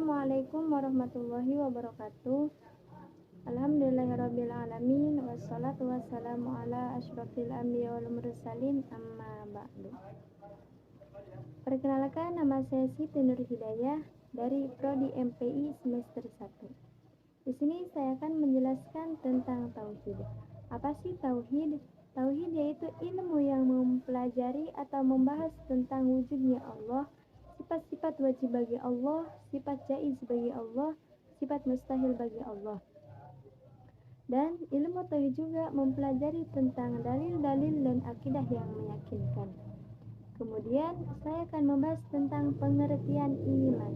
Assalamualaikum warahmatullahi wabarakatuh. Alhamdulillahirrabbilalamin. Wassalatu wassalamu ala asyrafil anbiya wal mursalin, amma ba'du. Perkenalkan, nama saya Siti Nur Hidayah dari Prodi MPI semester 1. Di sini saya akan menjelaskan tentang tauhid. Apa sih tauhid? Tauhid yaitu ilmu yang mempelajari atau membahas tentang wujudnya Allah, sifat-sifat wajib bagi Allah, sifat jaiz bagi Allah, sifat mustahil bagi Allah. Dan ilmu tauhid juga mempelajari tentang dalil-dalil dan akidah yang meyakinkan. Kemudian saya akan membahas tentang pengertian iman.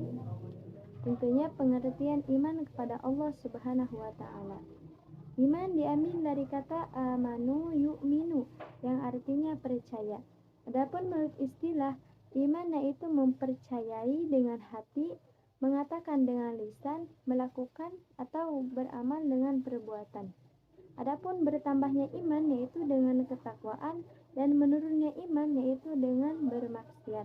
Tentunya pengertian iman kepada Allah Subhanahu wa taala. Iman diambil dari kata amanu yu'minu yang artinya percaya. Adapun menurut istilah, iman yaitu mempercayai dengan hati, mengatakan dengan lisan, melakukan atau beramal dengan perbuatan. Adapun bertambahnya iman yaitu dengan ketakwaan dan menurunnya iman yaitu dengan bermaksiat.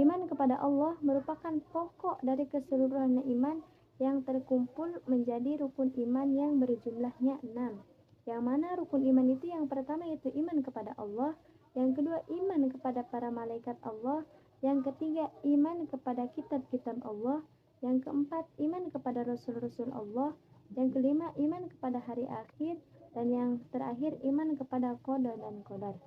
Iman kepada Allah merupakan pokok dari keseluruhan iman yang terkumpul menjadi rukun iman yang berjumlahnya 6. Yang mana rukun iman itu yang pertama yaitu iman kepada Allah, yang kedua iman kepada para malaikat Allah, yang ketiga iman kepada kitab-kitab Allah, yang keempat iman kepada rasul-rasul Allah, yang kelima iman kepada hari akhir, dan yang terakhir iman kepada qada dan qadar.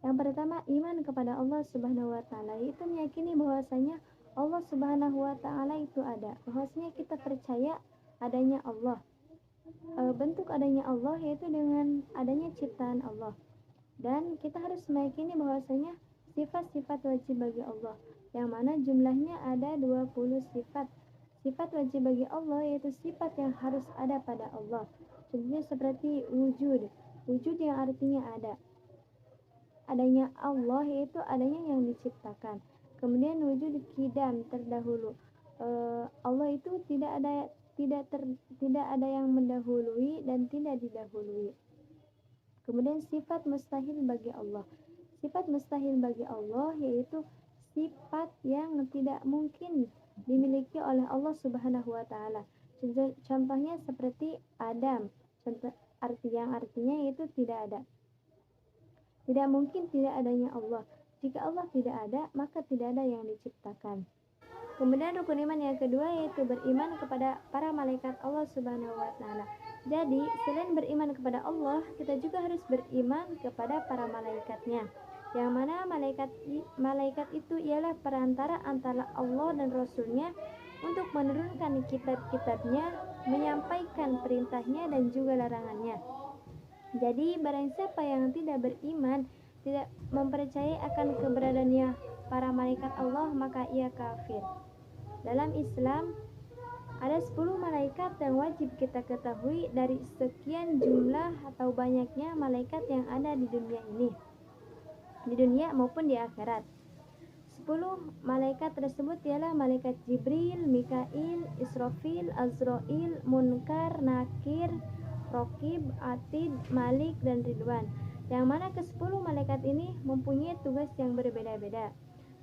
Yang pertama, iman kepada Allah Subhanahu wa taala, itu meyakini bahwasanya Allah Subhanahu wa taala itu ada. Bahwasanya kita percaya adanya Allah. Bentuk adanya Allah yaitu dengan adanya ciptaan Allah. Dan kita harus meyakini bahwasanya sifat-sifat wajib bagi Allah, yang mana jumlahnya ada 20 sifat. Sifat wajib bagi Allah yaitu sifat yang harus ada pada Allah. Contohnya seperti wujud. Wujud yang artinya ada. Adanya Allah yaitu adanya yang diciptakan. Kemudian wujud kidam, terdahulu. Allah itu tidak ada yang mendahului dan tidak didahului. Kemudian sifat mustahil bagi Allah. Sifat mustahil bagi Allah yaitu sifat yang tidak mungkin dimiliki oleh Allah Subhanahu wa taala. Contohnya seperti Adam. Artinya yaitu tidak ada. Tidak mungkin tidak adanya Allah. Jika Allah tidak ada, maka tidak ada yang diciptakan. Kemudian rukun iman yang kedua yaitu beriman kepada para malaikat Allah Subhanahu wa taala. Jadi, selain beriman kepada Allah, kita juga harus beriman kepada para malaikatnya. Yang mana malaikat itu ialah perantara antara Allah dan Rasulnya untuk menurunkan kitab-kitabnya, menyampaikan perintahnya dan juga larangannya. Jadi, barang siapa yang tidak beriman, tidak mempercayai akan keberadaannya para malaikat Allah, maka ia kafir. Dalam Islam ada 10 malaikat yang wajib kita ketahui dari sekian jumlah atau banyaknya malaikat yang ada di dunia ini, di dunia maupun di akhirat. 10 malaikat tersebut ialah malaikat Jibril, Mikail, Israfil, Azrail, Munkar, Nakir, Raqib, Atid, Malik, dan Ridwan. Yang mana ke-10 malaikat ini mempunyai tugas yang berbeda-beda.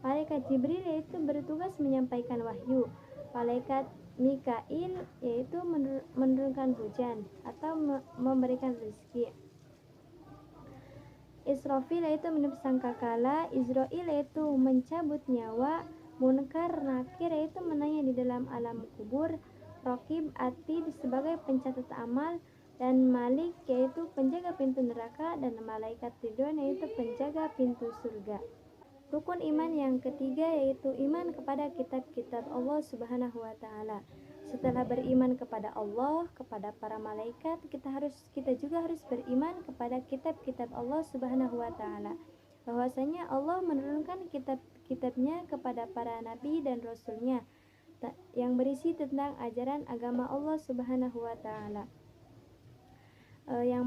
Malaikat Jibril yaitu bertugas menyampaikan wahyu. Malaikat Mikail yaitu menurunkan hujan atau memberikan rezeki. Israfil yaitu meniup sangkakala, Izrail yaitu mencabut nyawa, Munkar, Nakir yaitu menanya di dalam alam kubur, Raqib, Atid sebagai pencatat amal, dan Malik yaitu penjaga pintu neraka, dan malaikat Ridwan yaitu penjaga pintu surga. Rukun iman yang ketiga yaitu iman kepada kitab-kitab Allah Subhanahu wa taala. Setelah beriman kepada Allah, kepada para malaikat, kita juga harus beriman kepada kitab-kitab Allah Subhanahu wa taala. Bahwasanya Allah menurunkan kitab-kitabnya kepada para nabi dan rasulnya yang berisi tentang ajaran agama Allah Subhanahu wa taala. Yang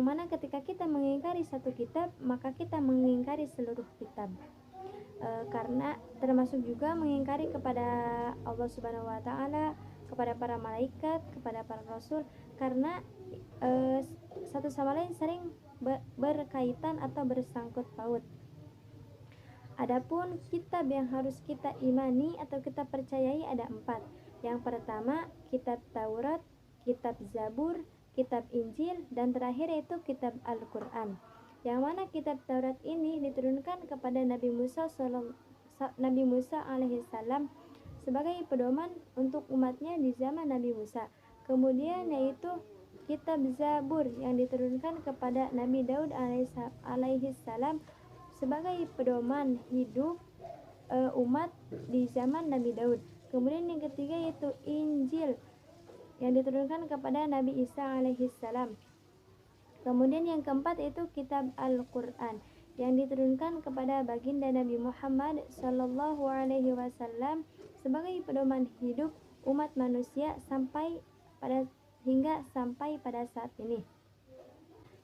mana ketika kita mengingkari satu kitab, maka kita mengingkari seluruh kitab. Karena termasuk juga mengingkari kepada Allah Subhanahu wa taala, kepada para malaikat, kepada para rasul, karena satu sama lain sering berkaitan atau bersangkut paut. Adapun kitab yang harus kita imani atau kita percayai ada 4. Yang pertama kitab Taurat, kitab Zabur, kitab Injil, dan terakhir yaitu kitab Al-Quran. Yang mana kitab Taurat ini diturunkan kepada Nabi Musa alaihissalam sebagai pedoman untuk umatnya di zaman Nabi Musa. Kemudian yaitu kitab Zabur yang diturunkan kepada Nabi Daud alaihissalam sebagai pedoman hidup umat di zaman Nabi Daud. Kemudian yang ketiga yaitu Injil yang diturunkan kepada Nabi Isa alaihissalam. Kemudian yang keempat yaitu kitab Al-Quran yang diturunkan kepada baginda Nabi Muhammad sallallahu alaihi wasallam sebagai pedoman hidup umat manusia hingga sampai pada saat ini.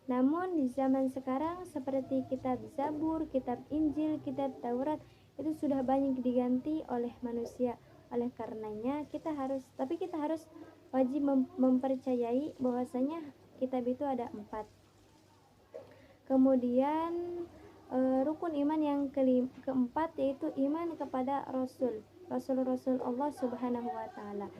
Namun di zaman sekarang seperti kitab Zabur, kitab Injil, kitab Taurat itu sudah banyak diganti oleh manusia. Oleh karenanya kita harus wajib mempercayai bahwasanya kitab itu ada 4. Kemudian rukun iman yang keempat yaitu iman kepada Rasul Allah Subhanahu wa taala.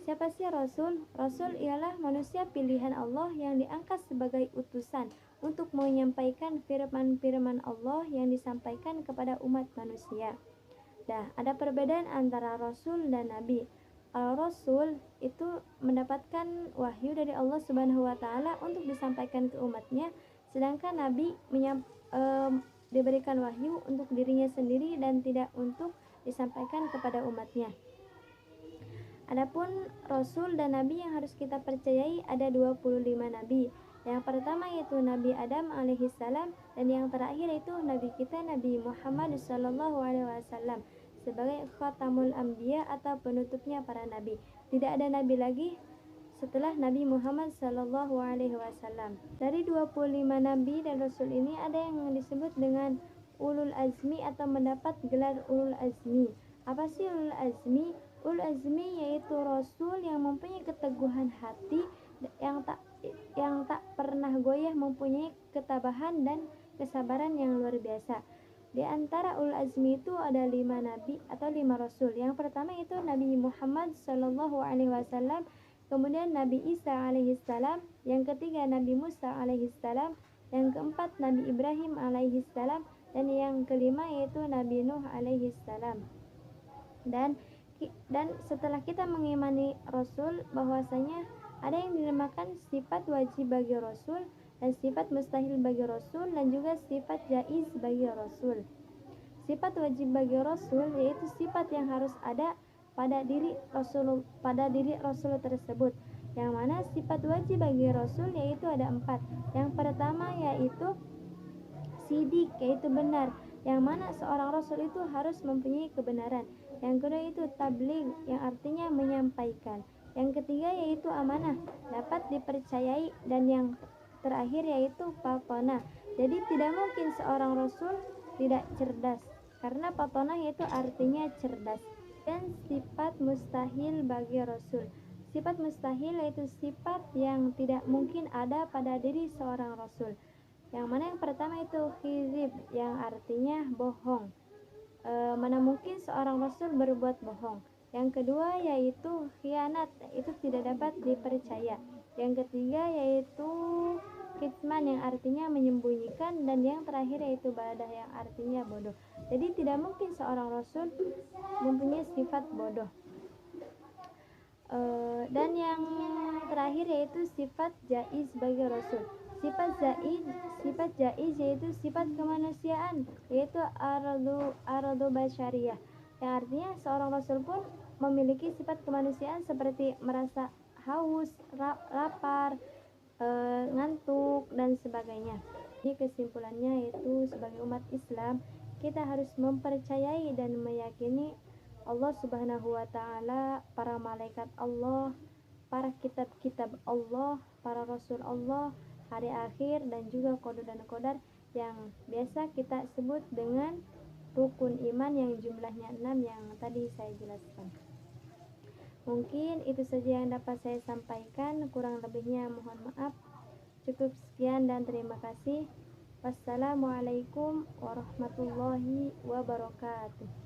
Siapa sih Rasul? Rasul ialah manusia pilihan Allah yang diangkat sebagai utusan untuk menyampaikan firman-firman Allah yang disampaikan kepada umat manusia. Nah, ada perbedaan antara Rasul dan Nabi. Rasul itu mendapatkan wahyu dari Allah Subhanahu wa taala untuk disampaikan ke umatnya, sedangkan Nabi diberikan wahyu untuk dirinya sendiri dan tidak untuk disampaikan kepada umatnya. Adapun Rasul dan Nabi yang harus kita percayai ada 25 Nabi. Yang pertama yaitu Nabi Adam alaihissalam, dan yang terakhir yaitu Nabi kita Nabi Muhammad sallallahu alaihi wasallam sebagai khatamul anbiya atau penutupnya para nabi. Tidak ada nabi lagi setelah Nabi Muhammad sallallahu alaihi wasallam. Dari 25 nabi dan rasul ini ada yang disebut dengan ulul azmi atau mendapat gelar ulul azmi. Apa sih ulul azmi? Ulul azmi yaitu rasul yang mempunyai keteguhan hati yang tak pernah goyah, mempunyai ketabahan dan kesabaran yang luar biasa. Di antara ulul azmi itu ada 5 nabi atau 5 rasul. Yang pertama itu Nabi Muhammad sallallahu alaihi wasallam, kemudian Nabi Isa alaihissalam, yang ketiga Nabi Musa alaihissalam, yang keempat Nabi Ibrahim alaihissalam, dan yang kelima yaitu Nabi Nuh alaihissalam. Dan setelah kita mengimani Rasul, bahwasanya ada yang dinamakan sifat wajib bagi Rasul dan sifat mustahil bagi Rasul, dan juga sifat jaiz bagi Rasul. Sifat wajib bagi Rasul yaitu sifat yang harus ada pada diri Rasul tersebut. Yang mana sifat wajib bagi Rasul yaitu ada 4. Yang pertama yaitu sidik, yaitu benar, yang mana seorang Rasul itu harus mempunyai kebenaran. Yang kedua itu tabligh, yang artinya menyampaikan. Yang ketiga yaitu amanah, dapat dipercayai. Dan yang terakhir yaitu patonah. Jadi tidak mungkin seorang Rasul tidak cerdas, karena patonah yaitu artinya cerdas. Dan sifat mustahil bagi Rasul. Sifat mustahil yaitu sifat yang tidak mungkin ada pada diri seorang Rasul. Yang mana yang pertama itu khizib, yang artinya bohong. Mana mungkin seorang Rasul berbuat bohong. Yang kedua yaitu khianat, itu tidak dapat dipercaya. Yang ketiga yaitu kitman, yang artinya menyembunyikan. Dan yang terakhir yaitu badah, yang artinya bodoh. Jadi tidak mungkin seorang Rasul mempunyai sifat bodoh. Dan yang terakhir yaitu sifat jaiz bagi Rasul. Sifat jaiz yaitu sifat kemanusiaan, yaitu aradu basyariyah, yang artinya seorang Rasul pun memiliki sifat kemanusiaan seperti merasa haus, lapar, ngantuk, dan sebagainya. Jadi kesimpulannya yaitu sebagai umat Islam kita harus mempercayai dan meyakini Allah Subhanahu wa taala, para malaikat Allah, para kitab-kitab Allah, para rasul Allah, hari akhir, dan juga qadar dan qadar yang biasa kita sebut dengan rukun iman yang jumlahnya 6 yang tadi saya jelaskan. Mungkin itu saja yang dapat saya sampaikan, kurang lebihnya mohon maaf. Cukup sekian dan terima kasih. Wassalamualaikum warahmatullahi wabarakatuh.